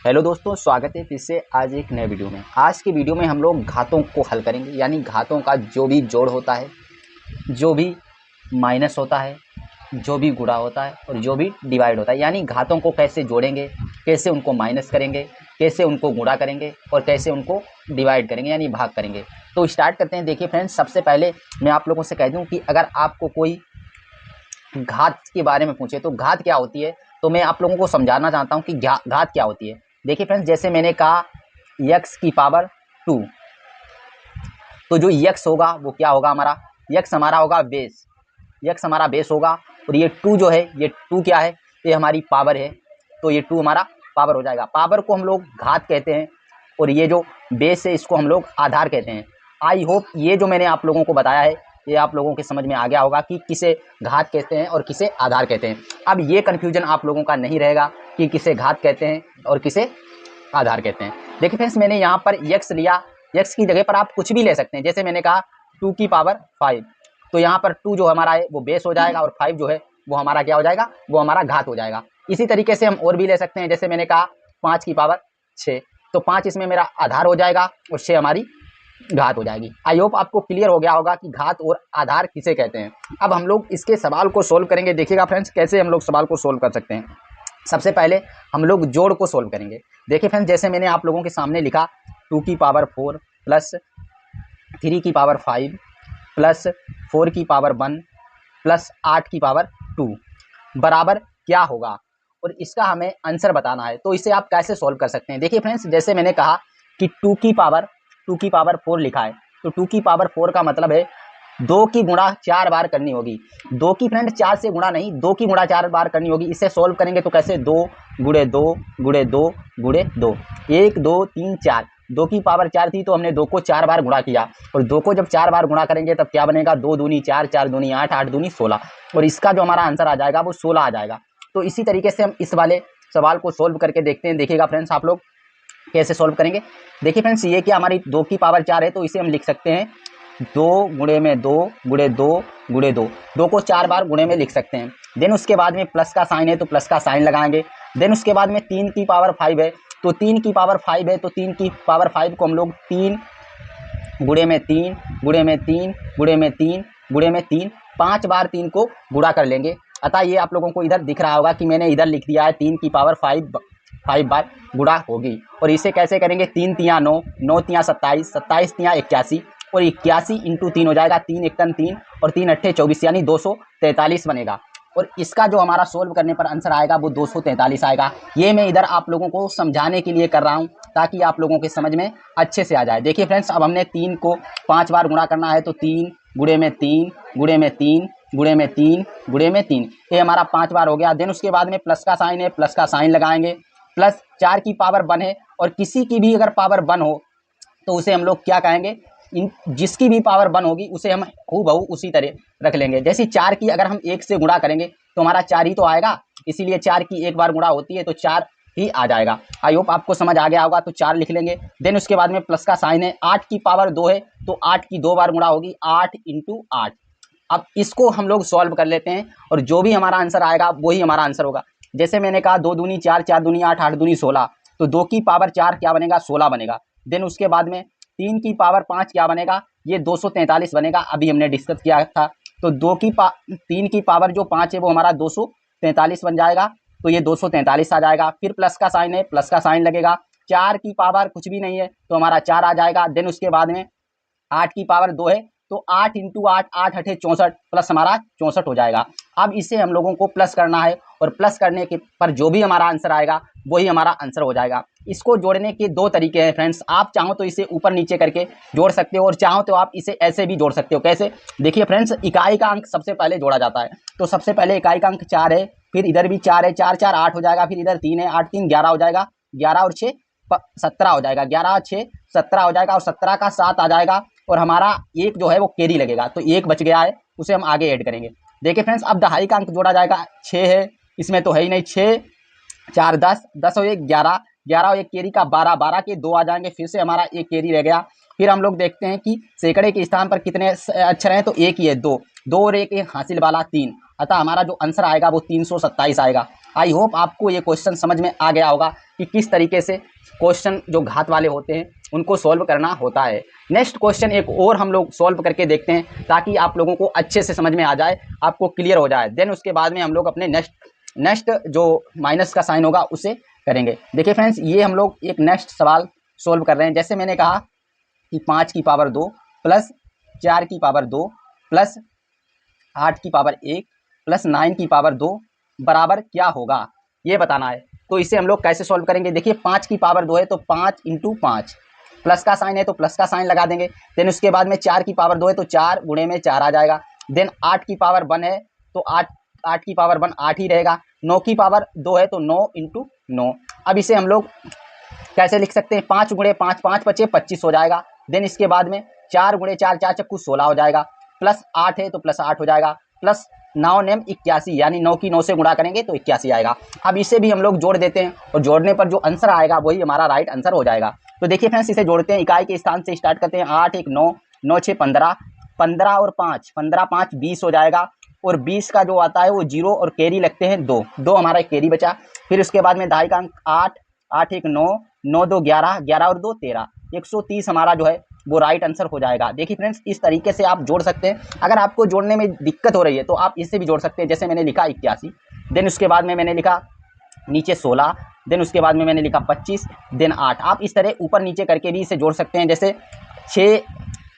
Hello दोस्तों, स्वागत है फिर से आज एक नए वीडियो में। आज की वीडियो में हम लोग घातों को हल करेंगे, यानी घातों का जो भी जोड़ होता है, जो भी माइनस होता है, जो भी गुणा होता है और जो भी डिवाइड होता है, यानी घातों को कैसे जोड़ेंगे, कैसे उनको माइनस करेंगे, कैसे उनको गुणा करेंगे और कैसे उनको डिवाइड करेंगे यानी भाग करेंगे। तो स्टार्ट करते हैं। देखिए फ्रेंड्स, सबसे पहले मैं आप लोगों से कह दूँ कि अगर आपको कोई घात के बारे में पूछे तो घात क्या होती है, तो मैं आप लोगों को समझाना चाहता हूँ कि घात क्या होती है। देखिए फ्रेंड्स, जैसे मैंने कहा x की पावर 2, तो जो x होगा वो क्या होगा, हमारा x हमारा होगा बेस, x हमारा बेस होगा। और ये 2 जो है, ये 2 क्या है, ये हमारी पावर है, तो ये 2 हमारा पावर हो जाएगा। पावर को हम लोग घात कहते हैं और ये जो बेस है इसको हम लोग आधार कहते हैं। आई होप ये जो मैंने आप लोगों को बताया है ये आप लोगों के समझ में आ गया होगा कि किसे घात कहते हैं और किसे आधार कहते हैं। अब ये कन्फ्यूजन आप लोगों का नहीं रहेगा कि किसे घात कहते हैं और किसे आधार कहते हैं। देखिए फ्रेंड्स, मैंने यहाँ पर x लिया, x की जगह पर आप कुछ भी ले सकते हैं। जैसे मैंने कहा 2 की पावर 5, तो यहाँ पर 2 जो हमारा है वो बेस हो जाएगा और 5 जो है वो हमारा क्या हो जाएगा, वो हमारा घात हो जाएगा। इसी तरीके से हम और भी ले सकते हैं। जैसे मैंने कहा 5 की पावर 6, तो 5 इसमें मेरा आधार हो जाएगा और 6 हमारी घात हो जाएगी। आई होप आपको क्लियर हो गया होगा कि घात और आधार किसे कहते हैं। अब हम लोग इसके सवाल को सोल्व करेंगे। देखिएगा फ्रेंड्स, कैसे हम लोग सवाल को सोल्व कर सकते हैं। सबसे पहले हम लोग जोड़ को सोल्व करेंगे। देखिए फ्रेंड्स, जैसे मैंने आप लोगों के सामने लिखा 2 की पावर 4 प्लस 3 की पावर 5 प्लस 4 की पावर 1 प्लस 8 की पावर 2 बराबर क्या होगा, और इसका हमें आंसर बताना है। तो इसे आप कैसे सोल्व कर सकते हैं। देखिए फ्रेंड्स, जैसे मैंने कहा कि 2 की पावर 4 लिखा है, तो 2 की पावर 4 का मतलब है 2 की गुणा 4 बार करनी होगी। 2 की फ्रेंड 4 से गुणा नहीं, 2 की गुणा 4 बार करनी होगी। इसे सोल्व करेंगे तो कैसे, 2 गुणे 2 गुणे 2 गुणे 2, 1 2 3 4। 2 की पावर 4 थी तो हमने 2 को 4 बार गुणा किया, और 2 को जब 4 बार गुणा करेंगे तब क्या बनेगा, 2 दूनी 4, 4 दूनी 8, 8 दूनी 16, और इसका जो हमारा आंसर आ जाएगा वो 16 आ जाएगा। तो इसी तरीके से हम इस वाले सवाल को सोल्व करके देखते हैं। देखिएगा फ्रेंड्स, आप लोग कैसे सोल्व करेंगे। देखिए फ्रेंड्स, ये क्या हमारी 2 की पावर 4 है, तो इसे हम लिख सकते हैं 2 गुणे में 2 गुणे 2 गुणे 2, 2 को 4 बार गुणे में लिख सकते हैं। देन उसके बाद में प्लस का साइन है तो प्लस का साइन लगाएंगे। देन उसके बाद में 3 की पावर 5 है, तो 3 की पावर 5 है तो 3 की पावर 5 को हम लोग 3 गुणे में 3 गुणे में 3 गुणे में 3 गुणे में 3, 5 बार 3 को गुणा कर लेंगे। अतः ये आप लोगों को इधर दिख रहा होगा कि मैंने इधर लिख दिया है 3 की पावर 5 बार गुणा होगी। और इसे कैसे करेंगे, 3 तियाँ 9, 9 तियाँ 27, 27 तियाँ 81, और 81 इंटू 3 हो जाएगा, 3 एकन 3 और 3 अट्ठे 24, यानी 243 बनेगा। और इसका जो हमारा सोल्व करने पर आंसर आएगा वो 243 आएगा। ये मैं इधर आप लोगों को समझाने के लिए कर रहा हूँ ताकि आप लोगों के समझ में अच्छे से आ जाए। देखिए फ्रेंड्स, अब हमने 3 को 5 बार गुणा करना है, तो 3 गुणे में 3 गुणे में 3 गुणे में 3 गुणे में 3, ये हमारा 5 बार हो गया। देन उसके बाद में प्लस का साइन है, प्लस का साइन लगाएंगे। प्लस 4 की पावर 1 है, और किसी की भी अगर पावर 1 हो तो उसे हम लोग क्या कहेंगे, जिसकी भी पावर 1 होगी उसे हम हूबहू उसी तरह रख लेंगे। जैसे 4 की अगर हम 1 से गुणा करेंगे तो हमारा 4 ही तो आएगा, इसीलिए 4 की एक बार गुणा होती है तो 4 ही आ जाएगा। आई होप आपको समझ आ गया होगा, तो 4 लिख लेंगे। देन उसके बाद में प्लस का साइन है, 8 की पावर 2 है तो 8 की 2 बार गुणा होगी, 8 इंटू 8। अब इसको हम लोग सॉल्व कर लेते हैं और जो भी हमारा आंसर आएगा वही हमारा आंसर होगा। जैसे मैंने कहा 2 दूनी 4, 4 दूनी 8, 8 दूनी 16, तो 2 की पावर 4 क्या बनेगा, 16 बनेगा। देन उसके बाद में 3 की पावर 5 क्या बनेगा, ये 243 बनेगा, अभी हमने डिस्कस किया था। तो 3 की पावर जो 5 है वो हमारा 243 बन जाएगा, तो ये 243 आ जाएगा। फिर प्लस का साइन है, प्लस का साइन लगेगा। 4 की पावर कुछ भी नहीं है तो हमारा 4 आ जाएगा। देन उसके बाद में 8 की पावर 2 है तो 8 इंटू 8, 8 अठे 64, प्लस हमारा 64 हो जाएगा। अब इसे हम लोगों को प्लस करना है, और प्लस करने के पर जो भी हमारा आंसर आएगा वही हमारा आंसर हो जाएगा। इसको जोड़ने के 2 तरीके हैं फ्रेंड्स। आप चाहो तो इसे ऊपर नीचे करके जोड़ सकते हो, और चाहो तो आप इसे ऐसे भी जोड़ सकते हो। कैसे, देखिए फ्रेंड्स, इकाई का अंक सबसे पहले जोड़ा जाता है, तो सबसे पहले इकाई का अंक 4 है, फिर इधर भी 4 है, 4 4 8 हो जाएगा, फिर इधर 3 है, 8 3 11 हो जाएगा, 11 और 6 17 हो जाएगा, 11 और 6 17 हो जाएगा, और 17 का 7 आ जाएगा, और हमारा एक जो है वो कैरी लगेगा, तो एक बच गया है, उसे हम आगे ऐड करेंगे। देखिए फ्रेंड्स, अब दहाई का अंक जोड़ा जाएगा, 6 है, इसमें तो है ही नहीं, 6 4 10, 10 और 1 11, 11 और एक कैरी का 12, 12 के 2 आ जाएंगे, फिर से हमारा एक कैरी रह गया। फिर हम लोग देखते हैं कि सैकड़े के स्थान पर कितने अक्षर हैं, तो एक ही है, 2, 2 और एक हासिल वाला 3, अतः हमारा जो आंसर आएगा वो 327 आएगा। आई होप आपको ये क्वेश्चन समझ में आ गया होगा कि किस तरीके से क्वेश्चन जो घात वाले होते हैं उनको सॉल्व करना होता है। नेक्स्ट क्वेश्चन एक और हम लोग सॉल्व करके देखते हैं ताकि आप लोगों को अच्छे से समझ में आ जाए, आपको क्लियर हो जाए। देन उसके बाद में हम लोग अपने नेक्स्ट जो माइनस का साइन होगा उसे करेंगे। देखिए फ्रेंड्स, ये हम लोग एक नेक्स्ट सवाल सॉल्व कर रहे हैं। जैसे मैंने कहा कि 5 की पावर 2 प्लस 4 की पावर 2 प्लस 8 की पावर 1 प्लस 9 की पावर 2 बराबर क्या होगा, ये बताना है। तो इसे हम लोग कैसे सॉल्व करेंगे? देखिए 5 की पावर 2 है तो 5 इंटू 5, प्लस का साइन है तो प्लस का साइन लगा देंगे। देन उसके बाद में 4 की पावर 2 है तो 4 गुणे में 4 आ जाएगा। देन 8 की पावर 1 है तो 8 की पावर 1 8 ही रहेगा। 9 की पावर 2 है तो 9 इंटू 9। अब इसे हम लोग कैसे लिख सकते हैं? 5 गुणे 5, 5 बचे 25 हो जाएगा। देन इसके बाद में 4 गुणे 4, 4 चक्कू 16 हो जाएगा। प्लस 8 है तो प्लस 8 हो जाएगा। प्लस 9 नेम 81, यानी 9 की 9 से गुणा करेंगे तो 81 आएगा। अब इसे भी हम लोग जोड़ देते हैं और जोड़ने पर जो आंसर आएगा वही हमारा राइट आंसर हो जाएगा। तो देखिए फ्रेंड्स, इसे जोड़ते हैं। इकाई के स्थान से स्टार्ट करते हैं। 8 1 9, 9 6 15, 15 और 5, 15 5 20 हो जाएगा। और 20 का जो आता है वो 0 और कैरी लगते हैं 2, 2 हमारा एक कैरी बचा। फिर उसके बाद में दहाई का अंक 8, 8 1 9, 9 2 11, 11 और 2 13, 130 हमारा जो है वो राइट आंसर हो जाएगा। देखिए फ्रेंड्स, इस तरीके से आप जोड़ सकते हैं। अगर आपको जोड़ने में दिक्कत हो रही है तो आप इससे भी जोड़ सकते हैं। जैसे मैंने लिखा 81, देन उसके बाद में मैंने लिखा नीचे 16, देन उसके बाद में मैंने लिखा 25, देन 8। आप इस तरह ऊपर नीचे करके भी इसे जोड़ सकते हैं। जैसे 6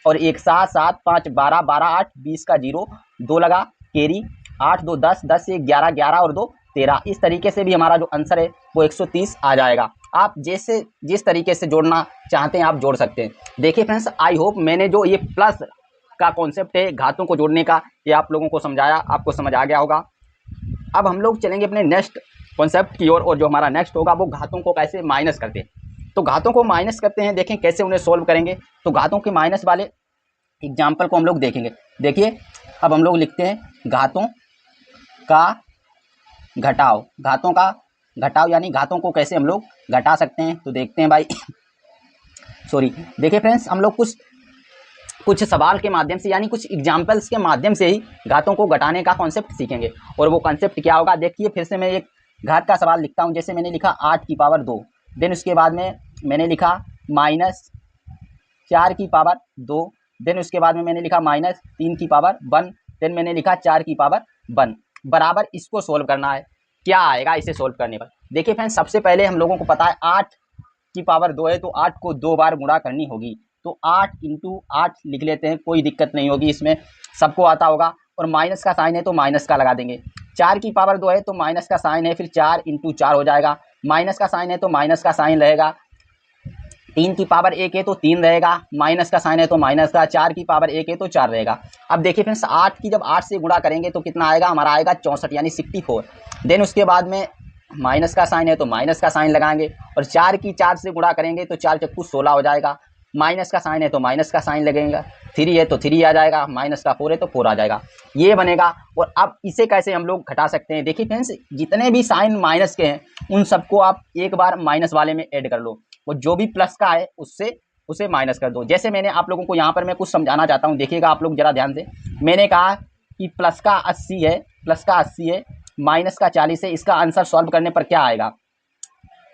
और 1 7, 7 5 12, 12 8 20 का 0, 2 लगा कैरी, 8 2 10, 10 1 11, 11 और 2 13। इस तरीके से भी हमारा जो आंसर है वो 130 आ जाएगा। आप जैसे जिस तरीके से जोड़ना चाहते हैं आप जोड़ सकते हैं। देखिए फ्रेंड्स, आई होप मैंने जो ये प्लस का कॉन्सेप्ट है घातों को जोड़ने का, ये आप लोगों को समझाया, आपको समझ आ गया होगा। अब हम लोग चलेंगे अपने नेक्स्ट कॉन्सेप्ट की ओर, और जो हमारा नेक्स्ट होगा वो घातों को कैसे माइनस करते हैं। तो घातों को माइनस करते हैं, देखें कैसे उन्हें सोल्व करेंगे। तो घातों के माइनस वाले एग्जाम्पल को हम लोग देखेंगे। देखिए अब हम लोग लिखते हैं घातों का घटाव। घातों का घटाव यानी घातों को कैसे हम लोग घटा सकते हैं, तो देखते हैं भाई। सॉरी, देखिए फ्रेंड्स, हम लोग कुछ सवाल के माध्यम से यानी कुछ एग्जाम्पल्स के माध्यम से ही घातों को घटाने का कॉन्सेप्ट सीखेंगे। और वो कॉन्सेप्ट क्या होगा, देखिए फिर से मैं एक घात का सवाल लिखता हूँ। जैसे मैंने लिखा 8 की पावर 2, देन उसके बाद में मैंने लिखा माइनस 4 की पावर 2, देन उसके बाद में मैंने लिखा माइनस 3 की पावर 1, देन मैंने लिखा 4 की पावर 1 बराबर। इसको सोल्व करना है, क्या आएगा इसे सोल्व करने पर। देखिए फ्रेंड्स, सबसे पहले हम लोगों को पता है 8 की पावर 2 है तो 8 को 2 बार गुणा करनी होगी। तो 8 इंटू 8 लिख लेते हैं, कोई दिक्कत नहीं होगी इसमें, सबको आता होगा। और माइनस का साइन है तो माइनस का लगा देंगे। 4 की पावर 2 है तो माइनस का साइन है, फिर 4 इंटू 4 हो जाएगा। माइनस का साइन है तो माइनस का साइन रहेगा। 3 की पावर 1 है तो 3 रहेगा, माइनस का साइन है तो माइनस का। 4 की पावर 1 है तो 4 रहेगा। अब देखिए फ्रेंड्स, 8 की जब 8 से गुणा करेंगे तो कितना आएगा, हमारा आएगा 64 यानी 64। देन उसके बाद में माइनस का साइन है तो माइनस का साइन लगाएंगे। और 4 की 4 से गुणा करेंगे तो 4 चक्कू 16 हो जाएगा। माइनस का साइन है तो माइनस का साइन लगेगा। 3 है तो 3 आ जाएगा, माइनस का 4 है तो 4 आ जाएगा, ये बनेगा। और अब इसे कैसे हम लोग घटा सकते हैं, देखिए फ्रेंड्स, जितने भी साइन माइनस के हैं उन सबको आप एक बार माइनस वाले में ऐड कर लो, और जो भी प्लस का है उसे माइनस कर दो। जैसे मैंने आप लोगों को यहाँ पर मैं कुछ समझाना चाहता हूँ, देखिएगा आप लोग जरा ध्यान से। मैंने कहा कि प्लस का 80 है, प्लस का 80 है, माइनस का 40 है, इसका आंसर सॉल्व करने पर क्या आएगा,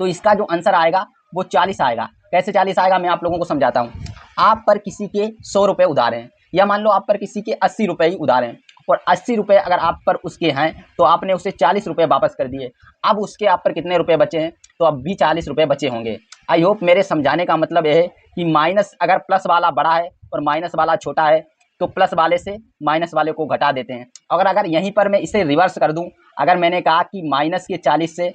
तो इसका जो आंसर आएगा वो 40 आएगा। कैसे 40 आएगा, मैं आप लोगों को समझाता हूँ। आप पर किसी के 100 रुपये उधार हैं, या मान लो आप पर किसी के 80 रुपये ही उधार हैं, और 80 रुपये अगर आप पर उसके हैं तो आपने उसे 40 रुपये वापस कर दिए। अब उसके आप पर कितने रुपये बचे हैं, तो अब भी 40 रुपये बचे होंगे। आई होप मेरे समझाने का मतलब यह है कि माइनस अगर प्लस वाला बड़ा है और माइनस वाला छोटा है तो प्लस वाले से माइनस वाले को घटा देते हैं। अगर यहीं पर मैं इसे रिवर्स कर दूं, अगर मैंने कहा कि माइनस के 40 से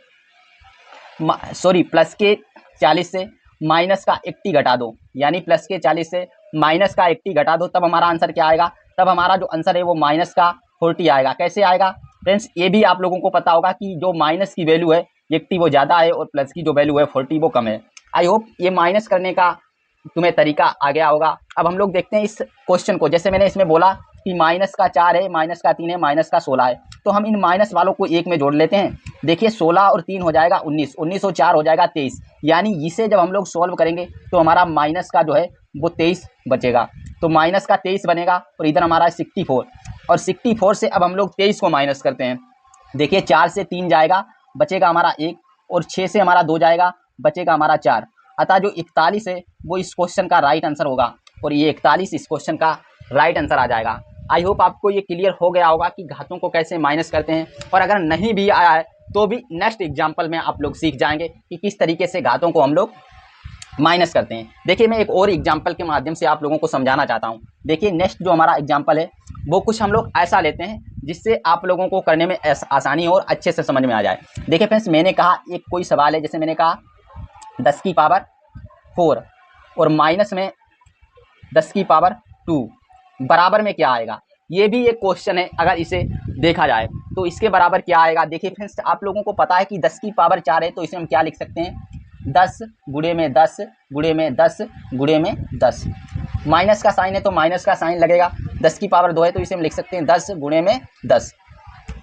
प्लस के 40 से माइनस का 80 घटा दो, यानी प्लस के 40 से माइनस का 80 घटा दो, तब हमारा आंसर क्या आएगा, तब हमारा जो आंसर है वो माइनस का 40 आएगा। कैसे आएगा फ्रेंड्स, ये भी आप लोगों को पता होगा कि जो माइनस की वैल्यू है 80 वो ज़्यादा है और प्लस की जो वैल्यू है 40 वो कम है। आई होप ये माइनस करने का तुम्हें तरीका आ गया होगा। अब हम लोग देखते हैं इस क्वेश्चन को। जैसे मैंने इसमें बोला कि माइनस का 4 है, माइनस का 3 है, माइनस का 16 है, तो हम इन माइनस वालों को एक में जोड़ लेते हैं। देखिए 16 और 3 हो जाएगा 19, 19 और 4 हो जाएगा 23, यानी इसे जब हम लोग सॉल्व करेंगे तो हमारा माइनस का जो है वो 23 बचेगा। तो माइनस का 23 बनेगा और इधर हमारा 64, और 64 से अब हम लोग 23 को माइनस करते हैं। देखिए 4 से 3 जाएगा, बचेगा हमारा 1, और 6 से हमारा 2 जाएगा, बचेगा हमारा 4। अतः जो 41 है वो इस क्वेश्चन का राइट आंसर होगा, और ये 41 इस क्वेश्चन का राइट आंसर आ जाएगा। आई होप आपको ये क्लियर हो गया होगा कि घातों को कैसे माइनस करते हैं, और अगर नहीं भी आया है तो भी नेक्स्ट एग्जाम्पल में आप लोग सीख जाएंगे कि किस तरीके से घातों को हम लोग माइनस करते हैं। देखिए मैं एक और एग्जाम्पल के माध्यम से आप लोगों को समझाना चाहता हूँ। देखिए नेक्स्ट जो हमारा एग्जाम्पल है वो कुछ हम लोग ऐसा लेते हैं जिससे आप लोगों को करने में आसानी हो और अच्छे से समझ में आ जाए। देखिए फ्रेंड्स, मैंने कहा एक कोई सवाल है, जैसे मैंने कहा 10 की पावर 4 और माइनस में 10 की पावर 2 बराबर में क्या आएगा। ये भी एक क्वेश्चन है, अगर इसे देखा जाए तो इसके बराबर क्या आएगा। देखिए फ्रेंड्स, आप लोगों को पता है कि 10 की पावर 4 है, तो इसे हम क्या लिख सकते हैं, 10 गुणे में 10 गुणे में 10 गुणे में 10। माइनस का साइन है तो माइनस का साइन लगेगा। 10 की पावर 2 है तो इसे हम लिख सकते हैं 10 गुणे में 10।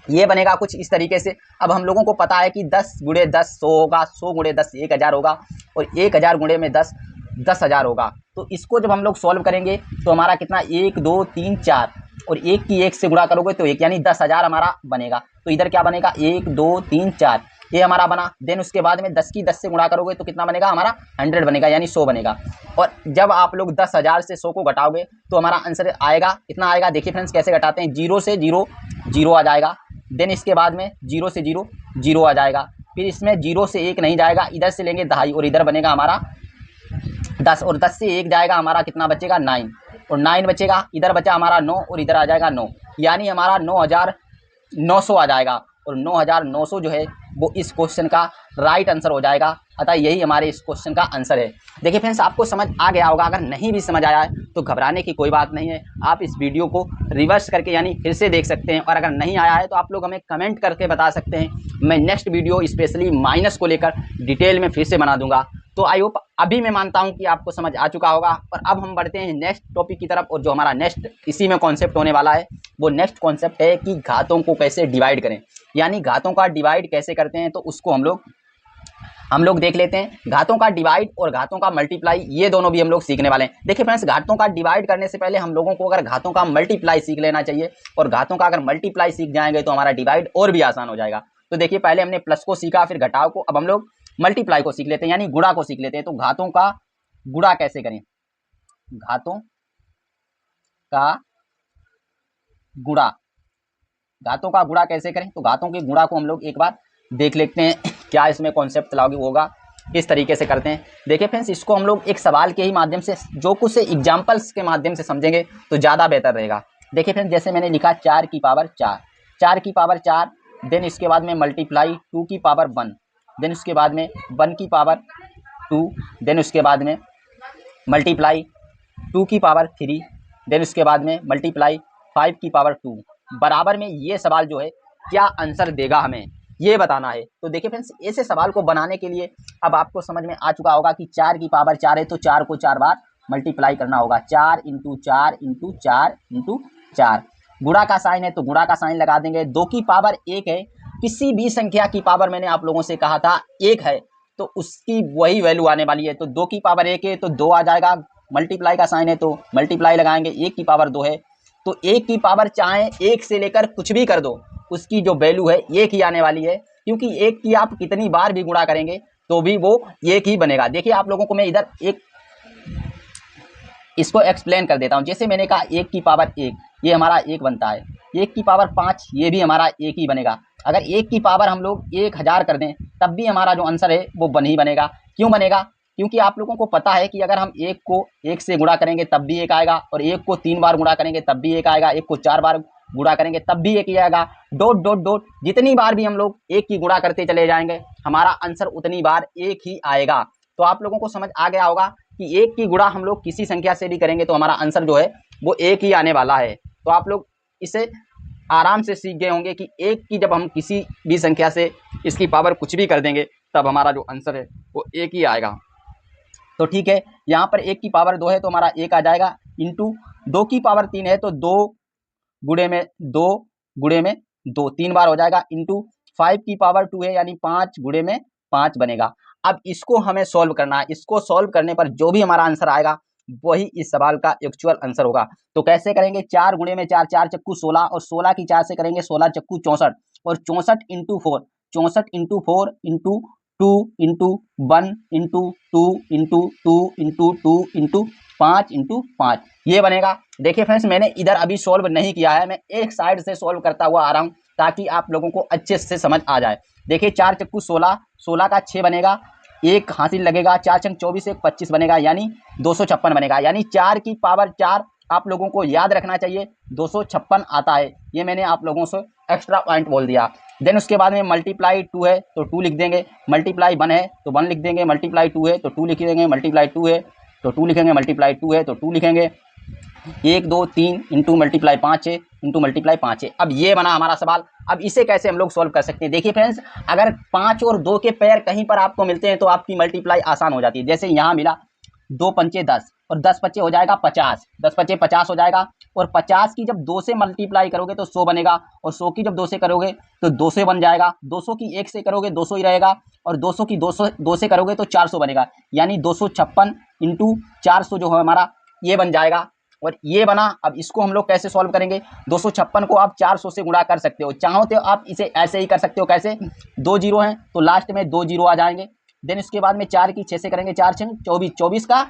ये बनेगा कुछ इस तरीके से। अब हम लोगों को पता है कि 10 गुणे 10 100 होगा, 100 गुणे 10 1000 होगा, और 1000 गुणे में 10 10,000 होगा। तो इसको जब हम लोग सॉल्व करेंगे तो हमारा कितना 1 2 3 4, और 1 की 1 से गुणा करोगे तो 1, यानी 10,000 हमारा बनेगा। तो इधर क्या बनेगा 1 2 3 4, ये हमारा बना। देन उसके बाद में 10 की 10 से गुणा करोगे तो कितना बनेगा हमारा 100 बनेगा, यानी 100 बनेगा। और जब आप लोग 10,000 से 100 को घटाओगे तो हमारा आंसर आएगा इतना आएगा। देखिए फ्रेंड्स कैसे घटाते हैं, 0 से 0 0 आ जाएगा। देन इसके बाद में 0 से 0 0 आ जाएगा। फिर इसमें 0 से 1 नहीं जाएगा, इधर से लेंगे 2.5 और इधर बनेगा हमारा 10, और 10 से 1 जाएगा हमारा कितना बचेगा 9, और 9 बचेगा, इधर बचा हमारा 9 और इधर आ जाएगा 9, यानी हमारा 9,900 आ जाएगा। और 9,900 जो है वो इस क्वेश्चन का राइट आंसर हो जाएगा। अतः यही हमारे इस क्वेश्चन का आंसर है। देखिए फ्रेंड्स, आपको समझ आ गया होगा। अगर नहीं भी समझ आया है तो घबराने की कोई बात नहीं है, आप इस वीडियो को रिवर्स करके यानी फिर से देख सकते हैं, और अगर नहीं आया है तो आप लोग हमें कमेंट करके बता सकते हैं। मैं नेक्स्ट वीडियो स्पेशली माइनस को लेकर डिटेल में फिर से बना दूंगा। तो आई होप अभी मैं मानता हूं कि आपको समझ आ चुका होगा। और अब हम बढ़ते हैं नेक्स्ट टॉपिक की तरफ, और जो हमारा नेक्स्ट इसी में कॉन्सेप्ट होने वाला है वो नेक्स्ट कॉन्सेप्ट है कि घातों को कैसे डिवाइड करें, यानी घातों का डिवाइड कैसे करते हैं। तो उसको हम लोग देख लेते हैं। घातों का डिवाइड और घातों का मल्टीप्लाई, ये दोनों भी हम लोग सीखने वाले हैं। देखिए फ्रेंड्स, घातों का डिवाइड करने से पहले हम लोगों को अगर घातों का मल्टीप्लाई सीख लेना चाहिए, और घातों का अगर मल्टीप्लाई सीख जाएंगे तो हमारा डिवाइड और भी आसान हो जाएगा। तो देखिए पहले हमने प्लस को सीखा, फिर घटाव को, अब हम लोग मल्टीप्लाई को सीख लेते हैं, यानी गुणा को सीख लेते हैं। तो घातों का गुणा कैसे करें, घातों का गुणा, घातों का गुणा कैसे करें। तो घातों के गुणा को हम लोग एक बार देख लेते हैं, क्या इसमें कॉन्सेप्ट लागू होगा, किस तरीके से करते हैं। देखिए फ्रेंड्स, इसको हम लोग एक सवाल के ही माध्यम से, जो कुछ एग्जाम्पल्स के माध्यम से समझेंगे तो ज़्यादा बेहतर रहेगा। देखिए फ्रेंड्स, जैसे मैंने लिखा 4 की पावर 4, 4 की पावर 4, देन इसके बाद में मल्टीप्लाई 2 की पावर 1, देन उसके बाद में 1 की पावर 2, देन उसके बाद में मल्टीप्लाई 2 की पावर 3, देन उसके बाद में मल्टीप्लाई 5 की पावर 2 बराबर में। ये सवाल जो है क्या आंसर देगा हमें ये बताना है। तो देखिए फ्रेंड्स, ऐसे सवाल को बनाने के लिए अब आपको समझ में आ चुका होगा कि 4 की पावर 4 है तो 4 को 4 बार मल्टीप्लाई करना होगा, 4 इंटू 4 इंटू 4 इंटू 4। गुणा का साइन है तो गुणा का साइन लगा देंगे। 2 की पावर 1 है, किसी भी संख्या की पावर मैंने आप लोगों से कहा था 1 है तो उसकी वही वैल्यू आने वाली है। तो 2 की पावर 1 है तो 2 आ जाएगा, मल्टीप्लाई का साइन है तो मल्टीप्लाई लगाएंगे। 1 की पावर 2 है तो 1 की पावर चाहे 1 से लेकर कुछ भी कर दो, उसकी जो वैल्यू है 1 ही आने वाली है, क्योंकि 1 की आप कितनी बार भी गुणा करेंगे तो भी वो 1 ही बनेगा। देखिए आप लोगों को मैं इधर एक इसको एक्सप्लेन कर देता हूं। जैसे मैंने कहा 1 की पावर 1 ये हमारा 1 बनता है, 1 की पावर 5 ये भी हमारा 1 ही बनेगा। अगर 1 की पावर हम लोग 1000 कर दें तब भी हमारा जो आंसर है वो बन ही बनेगा। क्यों बनेगा, क्योंकि आप लोगों को पता है कि अगर हम 1 को 1 से गुणा करेंगे तब भी 1 आएगा, और 1 को 3 बार गुणा करेंगे तब भी 1 आएगा, 1 को 4 बार गुणा करेंगे तब भी 1 ही आएगा। डॉट डॉट डॉट जितनी बार भी हम लोग 1 की गुणा करते चले जाएंगे हमारा आंसर उतनी बार 1 ही आएगा। तो आप लोगों को समझ आ गया होगा कि 1 की गुणा हम लोग किसी संख्या से भी करेंगे तो हमारा आंसर जो है वो 1 ही आने वाला है। तो आप लोग इसे आराम से सीख गए होंगे कि 1 की जब हम किसी भी संख्या से इसकी पावर कुछ भी कर देंगे तब हमारा जो आंसर है वो 1 ही आएगा। तो ठीक है, यहाँ पर 1 की पावर 2 है तो हमारा 1 आ जाएगा, इंटू 2 की पावर 3 है तो 2 गुणे में 2 गुणे में 2 3 बार हो जाएगा, इंटू 5 की पावर 2 है यानी 5 गुणे में 5 बनेगा। अब इसको हमें सॉल्व करना है। इसको सॉल्व करने पर जो भी हमारा आंसर आएगा वही इस सवाल का एक्चुअल आंसर होगा। तो कैसे करेंगे, 4 गुणे में 4, 4 चक्कू 16 और 16 की 4 से करेंगे 16 चक्कू 64 और 64 into 4, 64 into 4 into 2 into 1 into 2 into 2 into 2 into 5 into 5 ये बनेगा। देखिए फ्रेंड्स, मैंने इधर अभी सॉल्व नहीं किया है, मैं एक साइड से सॉल्व करता हुआ आ रहा हूँ ताकि आप लोगों को अच्छे से समझ आ जाए। देखिए 4 चक्कू 16, 16 का 6 बनेगा, एक हासिल लगेगा, 4 चंग 24, एक 25 बनेगा, यानी 256 बनेगा। यानी 4 की पावर 4 आप लोगों को याद रखना चाहिए, 256 आता है। ये मैंने आप लोगों से एक्स्ट्रा पॉइंट बोल दिया। देन उसके बाद में मल्टीप्लाई 2 है तो 2 लिख देंगे, मल्टीप्लाई 1 है तो 1 लिख देंगे, मल्टीप्लाई 2 है तो 2 लिख देंगे, मल्टीप्लाई 2 है तो 2 लिखेंगे, मल्टीप्लाई 2 है तो 2 लिखेंगे। 1 2 3 इंटू मल्टीप्लाई 5 है इंटू मल्टीप्लाई 5 है। अब ये बना हमारा सवाल। अब इसे कैसे हम लोग सॉल्व कर सकते हैं, देखिए फ्रेंड्स, अगर 5 और 2 के पेयर कहीं पर आपको मिलते हैं तो आपकी मल्टीप्लाई आसान हो जाती है। जैसे यहाँ मिला 2 पंचे 10 और 10 पच्चे हो जाएगा 50, 10 पच्चे 50 हो जाएगा। और 50 की जब 2 से मल्टीप्लाई करोगे तो 100 बनेगा, और 100 की जब 2 से करोगे तो 200 बन जाएगा, 200 की 1 से करोगे 200 ही रहेगा, और 200 की 2 से करोगे तो 400 बनेगा। यानी 256 इंटू 400 जो है हमारा ये बन जाएगा। और ये बना। अब इसको हम लोग कैसे सॉल्व करेंगे, 256 को आप 400 से गुणा कर सकते हो, चाहो तो आप इसे ऐसे ही कर सकते हो। कैसे, 2 जीरो हैं तो लास्ट में 2 जीरो आ जाएंगे। देन इसके बाद में 4 की 6 से करेंगे, 4 छंग 24, 24 का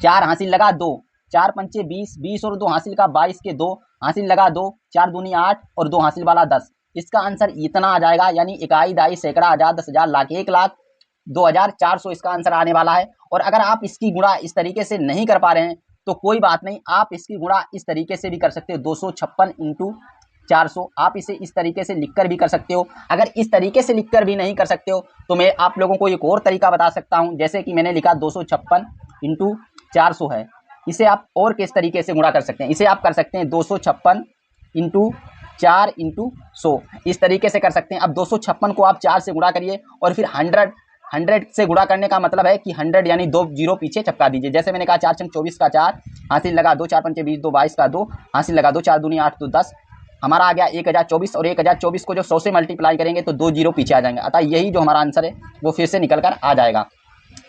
4 हासिल लगा 2, 4 पंचे 20, 20 और 2 हासिल का 22 के 2 हासिल लगा 2, 4 दूनी 8 और 2 हासिल वाला 10। इसका आंसर इतना आ जाएगा, यानी इकाई, दाई, सैकड़ा, हजार, 10,000, लाख, 1,00,000, 2,400 इसका आंसर आने वाला है। और अगर आप इसकी गुणा इस तरीके से नहीं कर पा रहे हैं तो कोई बात नहीं, आप इसकी गुणा इस तरीके से भी कर सकते हो, 256 इंटू 400। आप इसे इस तरीके से लिखकर भी कर सकते हो। अगर इस तरीके से लिखकर भी नहीं कर सकते हो तो मैं आप लोगों को एक और तरीका बता सकता हूं, जैसे कि मैंने लिखा 256 इंटू 400 है, इसे आप और किस तरीके से गुणा कर सकते हैं, इसे आप कर सकते हैं 256 इंटू 4 इंटू 100, इस तरीके से कर सकते हैं। अब 256 को आप 4 से गुणा करिए और फिर 100 से गुणा करने का मतलब है कि 100 यानी 2 जीरो पीछे चपका दीजिए। जैसे मैंने कहा 4 चंग 24 का 4 हासिल लगा 2, 4 पंचे 20, 2 22 का 2 हासिल लगा 2, 4 दूनी 8 तो 10, हमारा आ गया 1024। और 1024 को जो 100 से मल्टीप्लाई करेंगे तो 2 जीरो पीछे आ जाएंगे, अतः यही जो हमारा आंसर है वो फिर से निकल कर आ जाएगा।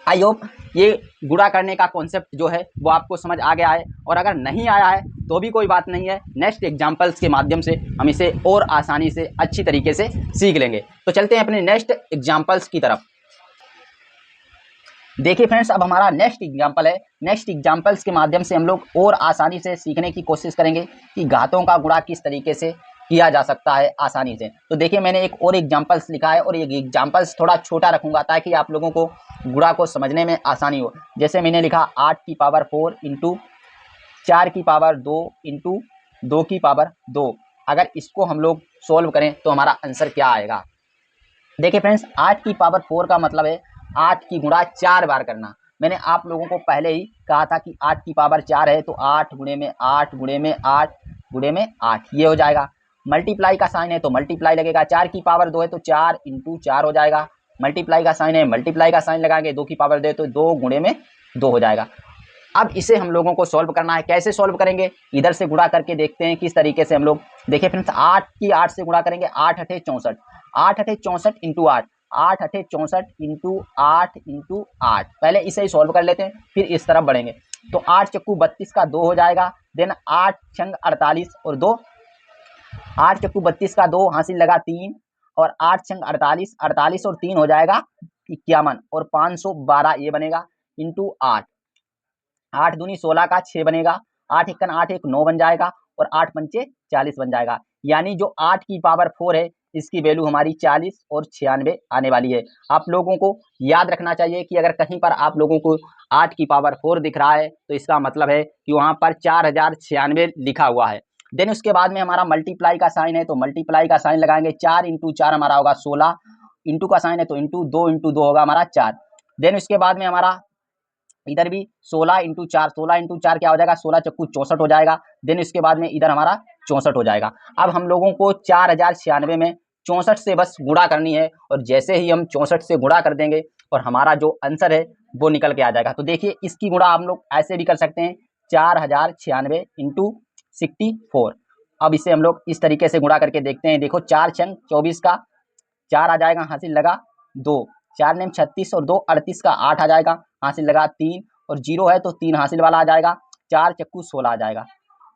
आई होप ये गुणा करने का कॉन्सेप्ट जो है वो आपको समझ आ गया है, और अगर नहीं आया है तो भी कोई बात नहीं है, नेक्स्ट एग्जाम्पल्स के माध्यम से हम इसे और आसानी से अच्छी तरीके से सीख लेंगे। तो चलते हैं अपने नेक्स्ट एग्जाम्पल्स की तरफ। देखिए फ्रेंड्स, अब हमारा नेक्स्ट एग्जाम्पल है। नेक्स्ट एग्जाम्पल्स के माध्यम से हम लोग और आसानी से सीखने की कोशिश करेंगे कि घातों का गुणा किस तरीके से किया जा सकता है आसानी से। तो देखिए मैंने एक और एग्जाम्पल्स लिखा है, और ये एग्जाम्पल्स थोड़ा छोटा रखूंगा ताकि आप लोगों को गुणा को समझने में आसानी हो। जैसे मैंने लिखा 8 की पावर 4 इंटू 4 की पावर 2 इंटू 2 की पावर 2। अगर इसको हम लोग सोल्व करें तो हमारा आंसर क्या आएगा। देखिए फ्रेंड्स, 8 की पावर 4 का मतलब है 8 की गुणा 4 बार करना। मैंने आप लोगों को पहले ही कहा था कि 8 की पावर 4 है तो 8 गुणे में 8 गुणे में 8 गुणे में 8 ये हो जाएगा। मल्टीप्लाई का साइन है तो मल्टीप्लाई लगेगा, 4 की पावर 2 है तो 4 इंटू 4 हो जाएगा। मल्टीप्लाई का साइन है, मल्टीप्लाई का साइन लगाएंगे, 2 की पावर 2 है तो 2 गुणे में 2 हो जाएगा। अब इसे हम लोगों को सॉल्व करना है। कैसे सॉल्व करेंगे, इधर से गुणा करके देखते हैं किस तरीके से हम लोग। देखिए फ्रेंड्स, 8 की 8 से गुणा करेंगे, 8 अठे 64, 8 अठे 64 इंटू 8, 8 अठे 64 इंटू 8 इंटू 8। पहले इसे ही सॉल्व कर लेते हैं फिर इस तरफ बढ़ेंगे। तो 8 चक्कू 32 का 2 हो जाएगा। देन 8 छंग 48 और 2, 8 चक्कू 32 का 2 हासिल लगा 3, और 8 छंग 48, 48 और 3 हो जाएगा 51, और 512 ये बनेगा इंटू 8, 8 दूनी 16 का 6 बनेगा, 8 इक्कन 8 एक 9 बन जाएगा, और 8 पंचे 40 बन जाएगा। यानी जो 8 की पावर 4 है इसकी वैल्यू हमारी 40 और 96 आने वाली है। आप लोगों को याद रखना चाहिए कि अगर कहीं पर आप लोगों को 8 की पावर 4 दिख रहा है तो इसका मतलब है कि वहां पर 4096 लिखा हुआ है। देन उसके बाद में हमारा मल्टीप्लाई का साइन है तो मल्टीप्लाई का साइन लगाएंगे, 4 इंटू 4 हमारा होगा 16, इंटू का साइन है तो इंटू 2 इंटू 2 होगा हमारा 4। देन उसके बाद में हमारा इधर भी 16 इंटू 4, 16 इंटू 4 क्या हो जाएगा, 16 चक्कू 64 हो जाएगा। देन इसके बाद में इधर हमारा 64 हो जाएगा। अब हम लोगों को 4096 में 64 से बस गुणा करनी है, और जैसे ही हम 64 से गुणा कर देंगे और हमारा जो आंसर है वो निकल के आ जाएगा। तो देखिए इसकी गुणा हम लोग ऐसे भी कर सकते हैं, 4096 इंटू 64। अब इसे हम लोग इस तरीके से गुणा करके देखते हैं। देखो 4 छंग 24 का 4 आ जाएगा, हासिल लगा 2, 4 नेम 36 और 2 38 का 8 आ जाएगा, हासिल लगा 3, और 0 है तो 3 हासिल वाला आ जाएगा, 4 चक्कू 16 आ जाएगा।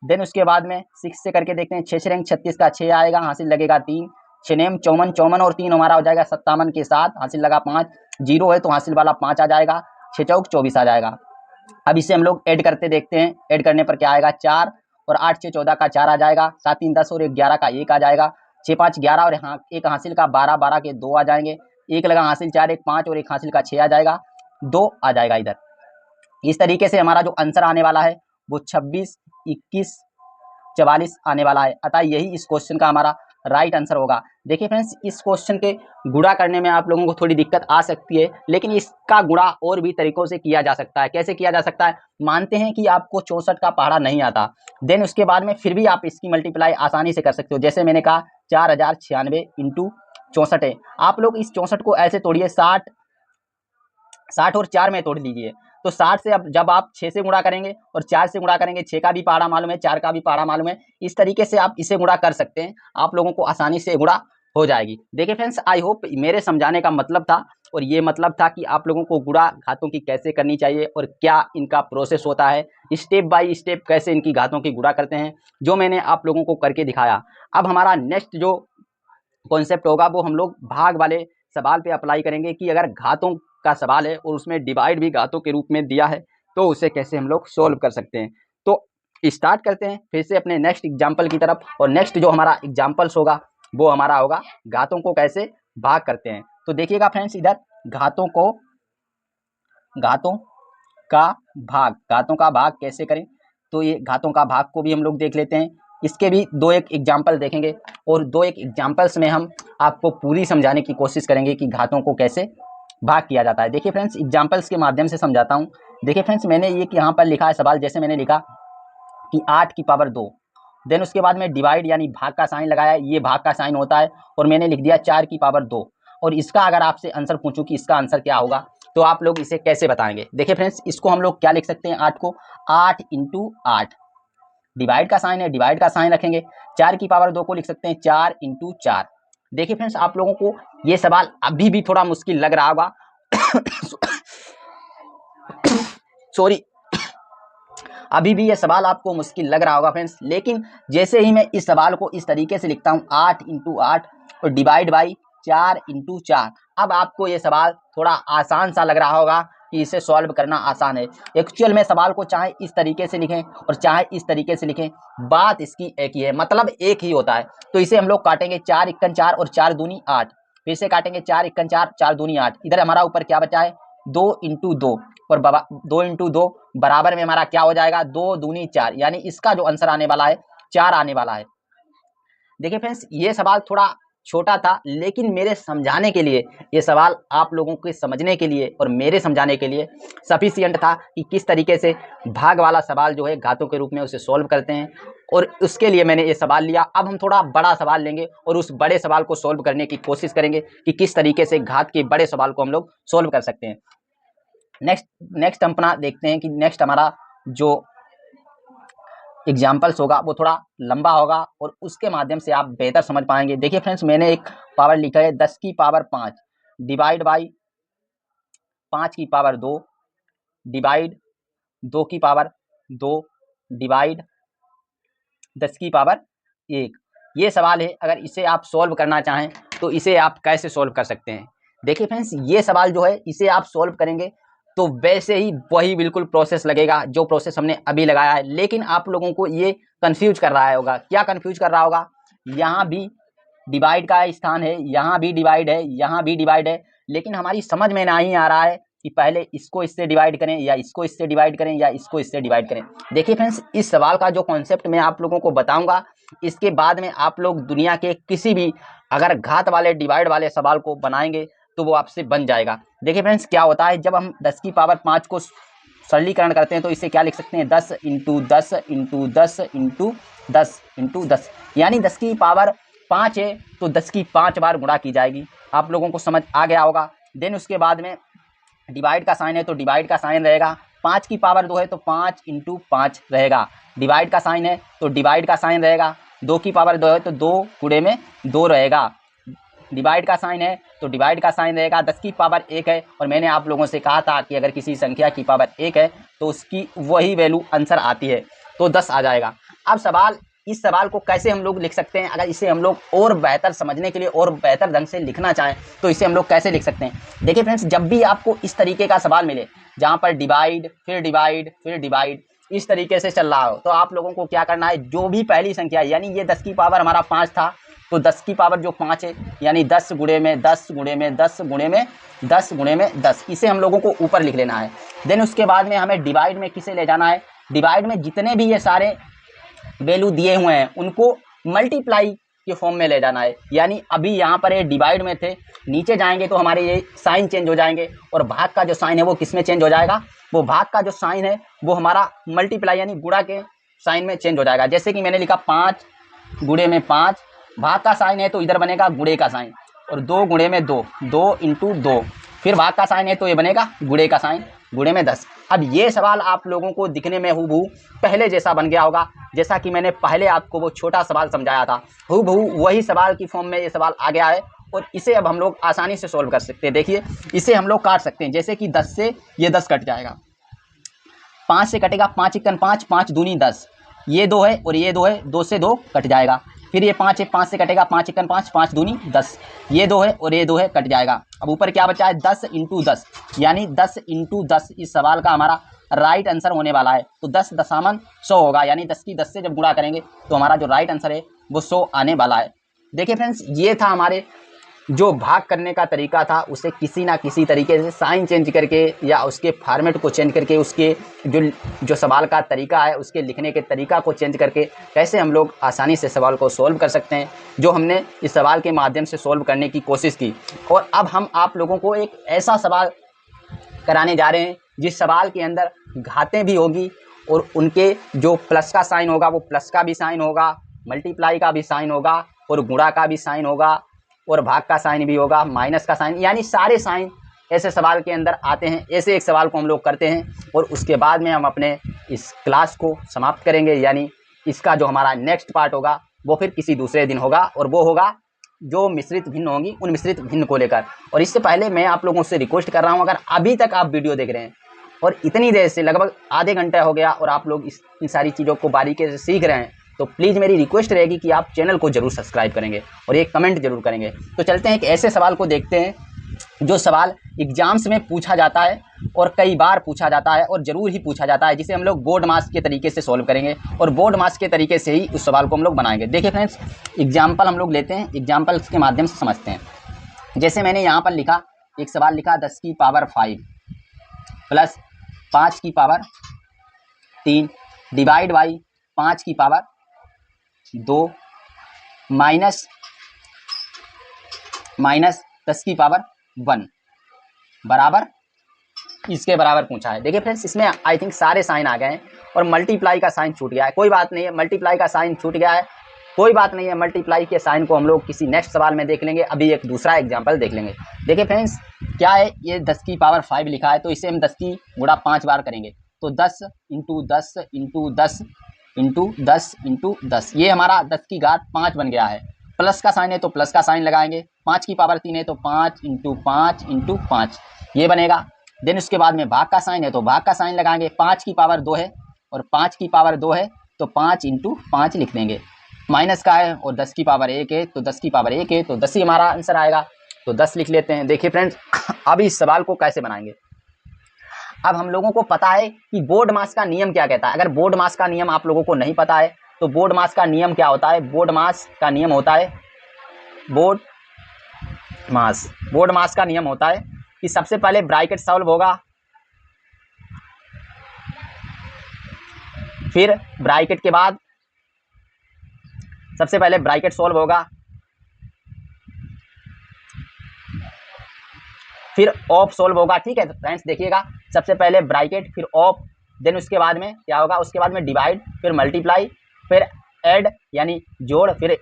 देन उसके बाद में 6 से करके देखते हैं, 6 छेंग 36 का 6 आएगा, हासिल लगेगा 3, 6 नेम 54, 54 और 3 हमारा हो जाएगा 57 के साथ, हासिल लगा 5, 0 है तो हासिल वाला 5 आ जाएगा, 6 चौक 24 आ जाएगा। अब इसे हम लोग ऐड करते देखते हैं, ऐड करने पर क्या आएगा, 4 और 8 6 14 का 4 आ जाएगा, 7 3 10 और 1 11 का 1 आ जाएगा, 6 5 11 और यहाँ एक हासिल का 12 12 के 2 आ जाएंगे, एक लगा हासिल 4 1 5 और एक हासिल का 6 आ जाएगा, 2 आ जाएगा इधर। इस तरीके से हमारा जो आंसर आने वाला है वो 26 21 44 आने वाला है। अतः यही इस क्वेश्चन का हमारा राइट आंसर होगा। देखिए फ्रेंड्स, इस क्वेश्चन के गुणा करने में आप लोगों को थोड़ी दिक्कत आ सकती है, लेकिन इसका गुणा और भी तरीकों से किया जा सकता है। कैसे किया जा सकता है, मानते हैं कि आपको 64 का पहाड़ा नहीं आता, देन उसके बाद में फिर भी आप इसकी मल्टीप्लाई आसानी से कर सकते हो। जैसे मैंने कहा 4096 इंटू 64 है, आप लोग इस 64 को ऐसे तोड़िए, 60 और 4 में तोड़ लीजिए, तो 60 से अब जब आप 6 से गुणा करेंगे और 4 से गुणा करेंगे, 6 का भी पहाड़ा मालूम है, 4 का भी पहाड़ा मालूम है, इस तरीके से आप इसे गुणा कर सकते हैं, आप लोगों को आसानी से गुणा हो जाएगी। देखिए फ्रेंड्स, आई होप मेरे समझाने का मतलब था, और ये मतलब था कि आप लोगों को गुणा घातों की कैसे करनी चाहिए और क्या इनका प्रोसेस होता है, स्टेप बाय स्टेप कैसे इनकी घातों की गुणा करते हैं, जो मैंने आप लोगों को करके दिखाया। अब हमारा नेक्स्ट जो कॉन्सेप्ट होगा वो हम लोग भाग वाले सवाल पे अप्लाई करेंगे, कि अगर घातों का सवाल है और उसमें डिवाइड भी घातों के रूप में दिया है तो उसे कैसे हम लोग सोल्व कर सकते हैं। तो स्टार्ट करते हैं फिर से अपने नेक्स्ट एग्जाम्पल की तरफ, और नेक्स्ट जो हमारा एग्जाम्पल्स होगा वो हमारा होगा घातों को कैसे भाग करते हैं। तो देखिएगा फ्रेंड्स, इधर घातों का भाग कैसे करें, तो ये घातों का भाग को भी हम लोग देख लेते हैं। इसके भी 2 एक एग्जाम्पल देखेंगे, और 2 एक एग्जाम्पल्स में हम आपको पूरी समझाने की कोशिश करेंगे कि घातों को कैसे भाग किया जाता है। देखिए फ्रेंड्स, एग्जाम्पल्स के माध्यम से समझाता हूँ। देखिए फ्रेंड्स, मैंने ये यहाँ पर लिखा है सवाल, जैसे मैंने लिखा कि 8 की पावर 2, देन उसके बाद में डिवाइड यानी भाग का साइन लगाया, ये भाग का साइन होता है, और मैंने लिख दिया 4 की पावर 2, और इसका अगर आपसे आंसर पूछूं कि इसका आंसर क्या होगा, तो आप लोग इसे कैसे बताएंगे। देखिए फ्रेंड्स, इसको हम लोग क्या लिख सकते हैं, 8 को 8 इंटू 8, डिवाइड का साइन है, डिवाइड का साइन रखेंगे, 4 की पावर 2 को लिख सकते हैं 4 इंटू 4। देखिए फ्रेंड्स, आप लोगों को ये सवाल अभी भी थोड़ा मुश्किल लग रहा होगा सॉरी, अभी भी ये सवाल आपको मुश्किल लग रहा होगा फ्रेंड्स, लेकिन जैसे ही मैं इस सवाल को इस तरीके से लिखता हूँ 8 इंटू 8 और डिवाइड बाई 4 इंटू 4, अब आपको ये सवाल थोड़ा आसान सा लग रहा होगा कि इसे सॉल्व करना आसान है। एक्चुअल में सवाल को चाहे इस तरीके से लिखें और चाहे इस तरीके से लिखें, बात इसकी एक ही है, मतलब एक ही होता है। तो इसे हम लोग काटेंगे 4 इक्कन 4 और 4 दूनी 8, फिर से काटेंगे 4 इक्कन 4 4 दूनी 8, इधर हमारा ऊपर क्या बचा है 2 इंटू 2, और 2 इंटू 2 बराबर में हमारा क्या हो जाएगा 2 दूनी 4, यानी इसका जो आंसर आने वाला है 4 आने वाला है। देखिए फ्रेंड्स, ये सवाल थोड़ा छोटा था, लेकिन मेरे समझाने के लिए ये सवाल आप लोगों के समझने के लिए और मेरे समझाने के लिए सफिशिएंट था कि किस तरीके से भाग वाला सवाल जो है घातों के रूप में उसे सॉल्व करते हैं, और उसके लिए मैंने ये सवाल लिया। अब हम थोड़ा बड़ा सवाल लेंगे और उस बड़े सवाल को सॉल्व करने की कोशिश करेंगे कि किस तरीके से घात के बड़े सवाल को हम लोग सॉल्व कर सकते हैं। नेक्स्ट अपना देखते हैं कि नेक्स्ट हमारा जो एग्जाम्पल्स होगा वो थोड़ा लंबा होगा और उसके माध्यम से आप बेहतर समझ पाएंगे। देखिए फ्रेंड्स, मैंने एक पावर लिखा है 10 की पावर 5 डिवाइड बाई 5 की पावर 2 डिवाइड 2 की पावर 2 डिवाइड 10 की पावर 1। ये सवाल है, अगर इसे आप सॉल्व करना चाहें तो इसे आप कैसे सॉल्व कर सकते हैं। देखिए फ्रेंड्स, ये सवाल जो है इसे आप सॉल्व करेंगे तो वैसे ही वही बिल्कुल प्रोसेस लगेगा जो प्रोसेस हमने अभी लगाया है, लेकिन आप लोगों को ये कंफ्यूज कर रहा होगा। क्या कंफ्यूज कर रहा होगा, यहाँ भी डिवाइड का स्थान है, यहाँ भी डिवाइड है, यहाँ भी डिवाइड है, लेकिन हमारी समझ में नहीं आ रहा है कि पहले इसको इससे डिवाइड करें या इसको इससे डिवाइड करें या इसको इससे डिवाइड करें। देखिए फ्रेंड्स, इस सवाल का जो कॉन्सेप्ट मैं आप लोगों को बताऊंगा, इसके बाद में आप लोग दुनिया के किसी भी अगर घात वाले डिवाइड वाले सवाल को बनाएंगे तो वो आपसे बन जाएगा। देखिए फ्रेंड्स, क्या होता है जब हम 10 की पावर 5 को सरलीकरण करते हैं तो इसे क्या लिख सकते हैं 10 इंटू 10 इंटू 10 इंटू 10 इंटू 10, यानी 10 की पावर 5 है तो 10 की 5 बार गुणा की जाएगी। आप लोगों को समझ आ गया होगा। देन उसके बाद में डिवाइड का साइन है तो डिवाइड का साइन रहेगा, 5 की पावर 2 है तो 5 इंटू 5 रहेगा, डिवाइड का साइन है तो डिवाइड का साइन रहेगा, 2 की पावर 2 है तो 2 गुणे में 2 रहेगा, डिवाइड का साइन है तो डिवाइड का साइन रहेगा 10 की पावर 1 है, और मैंने आप लोगों से कहा था कि अगर किसी संख्या की पावर 1 है तो उसकी वही वैल्यू आंसर आती है, तो 10 आ जाएगा। अब सवाल, इस सवाल को कैसे हम लोग लिख सकते हैं, अगर इसे हम लोग और बेहतर समझने के लिए और बेहतर ढंग से लिखना चाहें तो इसे हम लोग कैसे लिख सकते हैं। देखिए फ्रेंड्स, जब भी आपको इस तरीके का सवाल मिले जहाँ पर डिवाइड फिर डिवाइड फिर डिवाइड इस तरीके से चल रहा हो, तो आप लोगों को क्या करना है, जो भी पहली संख्या है, यानी ये 10 की पावर हमारा 5 था, तो 10 की पावर जो 5 है यानी 10 गुणे में 10 गुणे में 10 गुणे में 10 गुणे में 10, इसे हम लोगों को ऊपर लिख लेना है। देन उसके बाद में हमें डिवाइड में किसे ले जाना है, डिवाइड में जितने भी ये सारे वैल्यू दिए हुए हैं उनको मल्टीप्लाई के फॉर्म में ले जाना है। यानी अभी यहाँ पर ये डिवाइड में थे, नीचे जाएंगे तो हमारे ये साइन चेंज हो जाएंगे, और भाग का जो साइन है वो किस में चेंज हो जाएगा, वो भाग का जो साइन है वो हमारा मल्टीप्लाई यानी गुणा के साइन में चेंज हो जाएगा। जैसे कि मैंने लिखा 5 गुणे में 5, भाग का साइन है तो इधर बनेगा गुणे का साइन, और 2 गुणे में 2, 2 इंटू 2, फिर भाग का साइन है तो ये बनेगा गुणे का साइन, गुणे में 10। अब ये सवाल आप लोगों को दिखने में हूबहू पहले जैसा बन गया होगा, जैसा कि मैंने पहले आपको वो छोटा सवाल समझाया था, हूबहू वही सवाल की फॉर्म में ये सवाल आ गया है, और इसे अब हम लोग आसानी से सॉल्व कर सकते हैं। देखिए इसे हम लोग काट सकते हैं, जैसे कि 10 से ये 10 कट जाएगा, 5 से कटेगा 5 एकन 5, 5 दूनी 10, ये 2 है और ये 2 है, 2 से 2 कट जाएगा, फिर ये 5 है, 5 से कटेगा 5 एकन 5, 5 दूनी 10, ये 2 है और ये 2 है, कट जाएगा। अब ऊपर क्या बचा है, 10 इंटू 10, यानी 10 इंटू 10 इस सवाल का हमारा राइट आंसर होने वाला है। तो 10 दशामन 100 होगा, यानी 10 की 10 से जब गुणा करेंगे तो हमारा जो राइट आंसर है वो 100 आने वाला है। देखिए फ्रेंड्स, ये था हमारे जो भाग करने का तरीका था, उसे किसी ना किसी तरीके से साइन चेंज करके या उसके फॉर्मेट को चेंज करके, उसके जो सवाल का तरीका है उसके लिखने के तरीका को चेंज करके कैसे हम लोग आसानी से सवाल को सॉल्व कर सकते हैं, जो हमने इस सवाल के माध्यम से सॉल्व करने की कोशिश की। और अब हम आप लोगों को एक ऐसा सवाल कराने जा रहे हैं जिस सवाल के अंदर घातें भी होगी, और उनके जो प्लस का साइन होगा वो प्लस का भी साइन होगा, मल्टीप्लाई का भी साइन होगा, और गुणा का भी साइन होगा, और भाग का साइन भी होगा, माइनस का साइन, यानी सारे साइन ऐसे सवाल के अंदर आते हैं। ऐसे एक सवाल को हम लोग करते हैं, और उसके बाद में हम अपने इस क्लास को समाप्त करेंगे, यानी इसका जो हमारा नेक्स्ट पार्ट होगा वो फिर किसी दूसरे दिन होगा, और वो होगा जो मिश्रित भिन्न होंगी उन मिश्रित भिन्न को लेकर। और इससे पहले मैं आप लोगों से रिक्वेस्ट कर रहा हूँ, अगर अभी तक आप वीडियो देख रहे हैं और इतनी देर से लगभग आधे घंटे हो गया और आप लोग इन सारी चीज़ों को बारीकी से सीख रहे हैं, तो प्लीज़ मेरी रिक्वेस्ट रहेगी कि आप चैनल को जरूर सब्सक्राइब करेंगे और एक कमेंट जरूर करेंगे। तो चलते हैं एक ऐसे सवाल को देखते हैं जो सवाल एग्जाम्स में पूछा जाता है, और कई बार पूछा जाता है, और ज़रूर ही पूछा जाता है, जिसे हम लोग बोर्ड मास के तरीके से सॉल्व करेंगे, और बोर्ड मास के तरीके से ही उस सवाल को हम लोग बनाएंगे। देखिए फ्रेंड्स, एग्जाम्पल हम लोग लेते हैं, एग्जाम्पल्स के माध्यम से समझते हैं। जैसे मैंने यहाँ पर लिखा, एक सवाल लिखा 10 की पावर 5 प्लस 5 की पावर 3 डिवाइड बाई 5 की पावर 2 माइनस 10 की पावर 1 बराबर इसके बराबर पूछा है। देखिए फ्रेंड्स, इसमें आई थिंक सारे साइन आ गए हैं, और मल्टीप्लाई का साइन छूट गया है, कोई बात नहीं है, मल्टीप्लाई का साइन छूट गया है, कोई बात नहीं है, मल्टीप्लाई के साइन को हम लोग किसी नेक्स्ट सवाल में देख लेंगे। अभी एक दूसरा एग्जांपल देख लेंगे। देखिए फ्रेंड्स, क्या है, ये 10 की पावर 5 लिखा है, तो इसे हम 10 की गुणा 5 बार करेंगे, तो 10 इंटू 10 इंटू 10 इंटू 10 इंटू 10, ये हमारा 10 की घात 5 बन गया है। प्लस का साइन है तो प्लस का साइन लगाएंगे, 5 की पावर 3 है तो 5 इंटू 5 इंटू 5 ये बनेगा। देन उसके बाद में भाग का साइन है तो भाग का साइन लगाएंगे, 5 की पावर 2 है और 5 की पावर 2 है तो 5 इंटू 5 लिख देंगे। माइनस का है और 10 की पावर 1 है तो 10 की पावर 1 है तो 10 ही हमारा आंसर आएगा, तो 10 लिख लेते हैं। देखिए फ्रेंड्स, अब इस सवाल को कैसे बनाएंगे। अब हम लोगों को पता है कि बोर्ड मास का नियम क्या कहता है। अगर बोर्ड मास का नियम आप लोगों को नहीं पता है तो बोर्ड मास का नियम क्या होता है, बोर्ड मास का नियम होता है, बोर्ड मास का नियम होता है कि सबसे पहले ब्रैकेट सॉल्व होगा, फिर ब्रैकेट के बाद सबसे पहले ब्रैकेट सॉल्व होगा, फिर ऑफ सॉल्व होगा। ठीक है, तो फ्रेंड्स देखिएगा, सबसे पहले ब्रैकेट फिर ऑफ, देन उसके बाद में क्या होगा, उसके बाद में डिवाइड, फिर मल्टीप्लाई, फिर ऐड यानी जोड़, फिर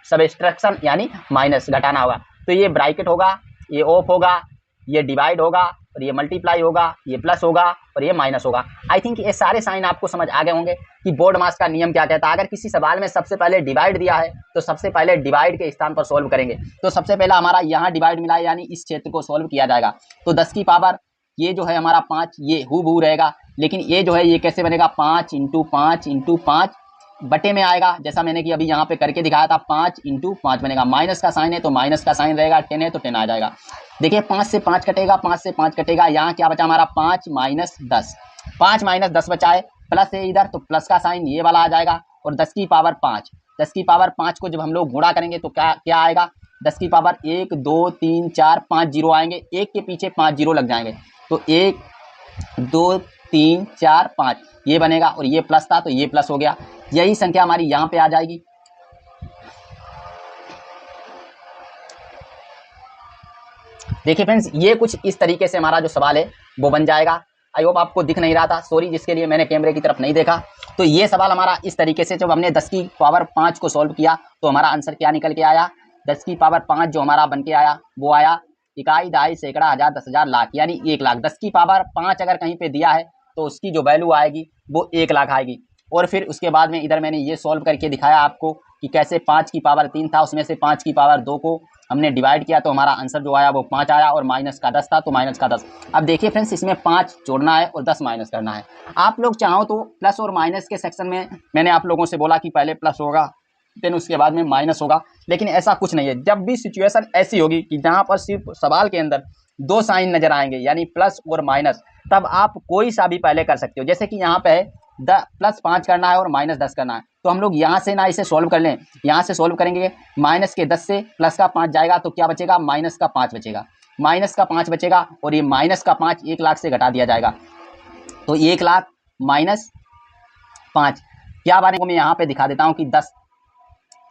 सबट्रैक्शन यानी माइनस घटाना होगा। तो ये ब्रैकेट होगा, ये ऑफ होगा, ये डिवाइड होगा, और ये मल्टीप्लाई होगा, ये प्लस होगा और ये माइनस होगा। आई थिंक ये सारे साइन आपको समझ आ गए होंगे कि बोर्ड मास का नियम क्या कहता है। अगर किसी सवाल में सबसे पहले डिवाइड दिया है तो सबसे पहले डिवाइड के स्थान पर सोल्व करेंगे। तो सबसे पहला हमारा यहाँ डिवाइड मिला है, यानी इस क्षेत्र को सोल्व किया जाएगा। तो 10 की पावर ये जो है हमारा 5, ये हूबहू रहेगा, लेकिन ये जो है ये कैसे बनेगा, 5 × 5 × 5 बटे में आएगा, जैसा मैंने कि अभी यहाँ पे करके दिखाया था, 5 × 5 बनेगा। माइनस का साइन है तो माइनस का साइन रहेगा, 10 है तो 10 आ जाएगा। देखिए 5 से 5 कटेगा, 5 से 5 कटेगा, यहाँ क्या बचा हमारा 5 - 10, 5 - 10 बचा है, प्लस है इधर तो प्लस का साइन ये वाला आ जाएगा। और 10 की पावर 5, 10 की पावर 5 को जब हम लोग गुणा करेंगे तो क्या आएगा, 10 की पावर 1 2 3 4 5 जीरो आएंगे, एक के पीछे 5 जीरो लग जाएंगे, तो 1 2 3 4 5 ये बनेगा, और ये प्लस था तो ये प्लस हो गया। यही संख्या हमारी यहाँ पे आ जाएगी। देखिए फ्रेंड्स, ये कुछ इस तरीके से हमारा जो सवाल है वो बन जाएगा। आई होप आपको दिख नहीं रहा था, सॉरी जिसके लिए मैंने कैमरे की तरफ नहीं देखा। तो ये सवाल हमारा इस तरीके से, जब हमने 10 की पावर 5 को सॉल्व किया तो हमारा आंसर क्या निकल के आया, 10 की पावर 5 जो हमारा बन के आया वो आया इकाई, दहाई, सैकड़ा, हजार, 10,000, लाख, यानी 1 लाख। 10 की पावर 5 अगर कहीं पे दिया है तो उसकी जो वैल्यू आएगी वो 1 लाख आएगी। और फिर उसके बाद में इधर मैंने ये सॉल्व करके दिखाया आपको कि कैसे 5 की पावर 3 था, उसमें से 5 की पावर 2 को हमने डिवाइड किया तो हमारा आंसर जो आया वो 5 आया, और माइनस का 10 था तो माइनस का 10। अब देखिए फ्रेंड्स, इसमें 5 जोड़ना है और 10 माइनस करना है। आप लोग चाहो तो प्लस और माइनस के सेक्शन में मैंने आप लोगों से बोला कि पहले प्लस होगा देन उसके बाद में माइनस होगा, लेकिन ऐसा कुछ नहीं है। जब भी सिचुएशन ऐसी होगी कि जहाँ पर सिर्फ सवाल के अंदर 2 साइन नजर आएंगे, यानी प्लस और माइनस, तब आप कोई सा भी पहले कर सकते हो। जैसे कि यहाँ पे है +5 करना है और -10 करना है, तो हम लोग यहाँ से ना इसे सोल्व कर लें, यहाँ से सोल्व करेंगे, माइनस के 10 से प्लस का 5 जाएगा तो क्या बचेगा, माइनस का 5 बचेगा, माइनस का 5 बचेगा, और ये माइनस का 5 1 लाख से घटा दिया जाएगा, तो 1 लाख -5 क्या बनेगा, मैं यहाँ पे दिखा देता हूँ कि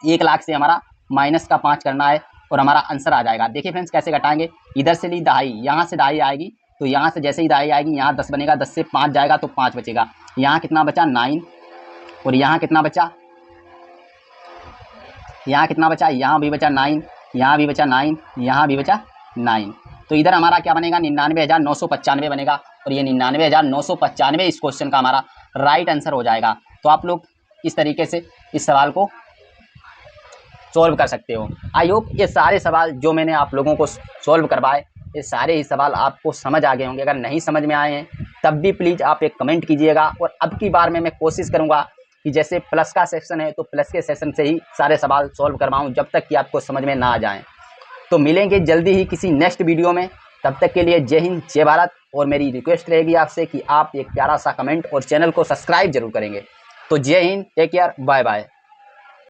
1 लाख से हमारा माइनस का 5 करना है और हमारा आंसर आ जाएगा। देखिए फ्रेंड्स कैसे घटाएंगे, इधर से ली दहाई, यहाँ से दहाई आएगी, तो यहाँ से जैसे ही दहाई आएगी यहाँ 10 बनेगा, 10 से 5 जाएगा तो 5 बचेगा, यहाँ कितना बचा 9, और यहाँ कितना बचा, यहाँ कितना बचा, यहाँ भी बचा 9, यहाँ भी बचा 9, यहाँ भी बचा 9, तो इधर हमारा क्या बनेगा 99,995 बनेगा, और ये 99,995 इस क्वेश्चन का हमारा राइट आंसर हो जाएगा। तो आप लोग इस तरीके से इस सवाल को सॉल्व कर सकते हो। आई होप ये सारे सवाल जो मैंने आप लोगों को सॉल्व करवाए, ये सारे ही सवाल आपको समझ आ गए होंगे। अगर नहीं समझ में आए हैं तब भी प्लीज़ आप एक कमेंट कीजिएगा, और अब की बार में मैं कोशिश करूँगा कि जैसे प्लस का सेक्शन है तो प्लस के सेक्शन से ही सारे सवाल सॉल्व करवाऊँ, जब तक कि आपको समझ में ना आ जाएँ। तो मिलेंगे जल्दी ही किसी नेक्स्ट वीडियो में, तब तक के लिए जय हिंद जय भारत। और मेरी रिक्वेस्ट रहेगी आपसे कि आप एक प्यारा सा कमेंट और चैनल को सब्सक्राइब जरूर करेंगे। तो जय हिंद, टेक केयर, बाय बाय।